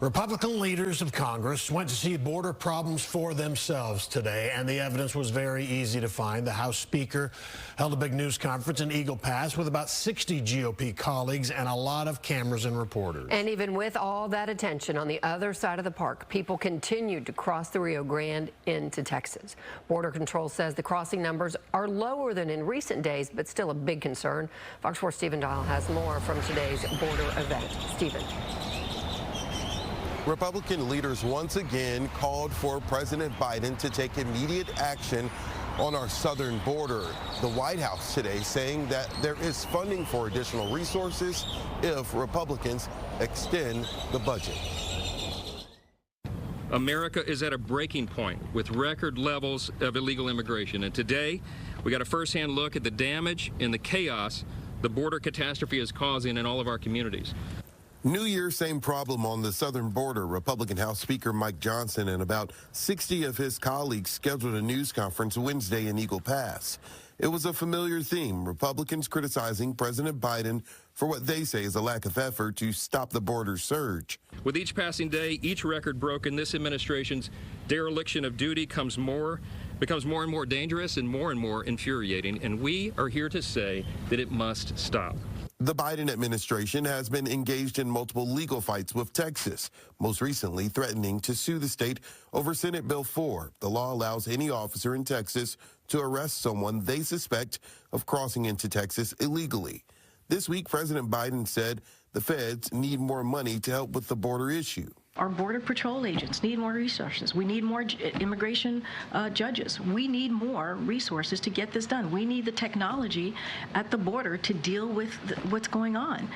Republican leaders of Congress went to see border problems for themselves today, and the evidence was very easy to find. The House Speaker held a big news conference in Eagle Pass with about 60 GOP colleagues and a lot of cameras and reporters. And even with all that attention on the other side of the park, people continued to cross the Rio Grande into Texas. Border Control says the crossing numbers are lower than in recent days, but still a big concern. Fox 4 Stephen Dial has more from today's border event. Stephen. Republican leaders once again called for President Biden to take immediate action on our southern border. The White House today saying that there is funding for additional resources if Republicans extend the budget. America is at a breaking point with record levels of illegal immigration. And today, we got a firsthand look at the damage and the chaos the border catastrophe is causing in all of our communities. New Year, same problem on the southern border. Republican House Speaker Mike Johnson and about 60 of his colleagues scheduled a news conference Wednesday in Eagle Pass. It was a familiar theme, Republicans criticizing President Biden for what they say is a lack of effort to stop the border surge. With each passing day, each record broken, this administration's dereliction of duty becomes more and more dangerous and more infuriating, and we are here to say that it must stop. The Biden administration has been engaged in multiple legal fights with Texas, most recently threatening to sue the state over Senate Bill 4. The law allows any officer in Texas to arrest someone they suspect of crossing into Texas illegally. This week, President Biden said the feds need more money to help with the border issue. Our Border Patrol agents need more resources. We need more immigration judges. We need more resources to get this done. We need the technology at the border to deal with what's going on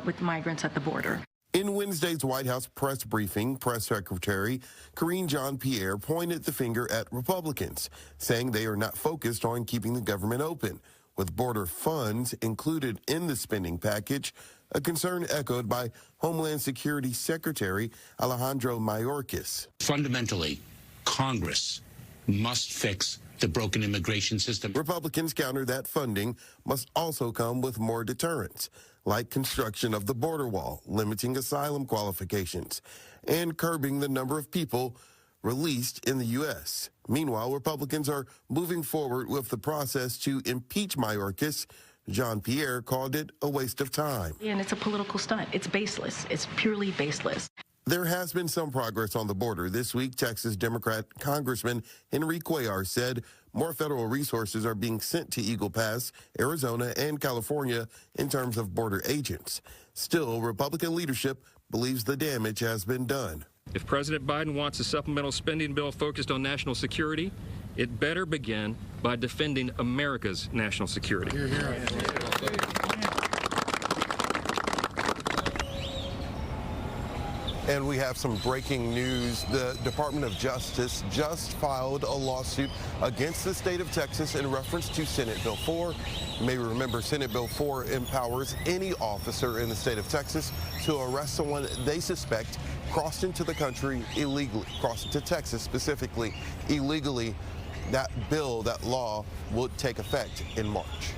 with migrants at the border. In Wednesday's White House press briefing, Press Secretary Karine Jean-Pierre pointed the finger at Republicans, saying they are not focused on keeping the government open. With border funds included in the spending package, a concern echoed by Homeland Security Secretary Alejandro Mayorkas. Fundamentally, Congress must fix the broken immigration system. Republicans counter that funding must also come with more deterrence, like construction of the border wall, limiting asylum qualifications, and curbing the number of people released in the U.S. Meanwhile, Republicans are moving forward with the process to impeach Mayorkas. Jean-Pierre called it a waste of time. And it's a political stunt. It's baseless. It's purely baseless. There has been some progress on the border. This week, Texas Democrat Congressman Henry Cuellar said more federal resources are being sent to Eagle Pass, Arizona, and California in terms of border agents. Still, Republican leadership believes the damage has been done. If President Biden wants a supplemental spending bill focused on national security, it better begin by defending America's national security. And we have some breaking news. The Department of Justice just filed a lawsuit against the state of Texas in reference to Senate Bill 4. You may remember Senate Bill 4 empowers any officer in the state of Texas to arrest someone they suspect crossed into the country illegally, crossed into Texas specifically illegally. That bill, that law, will take effect in March.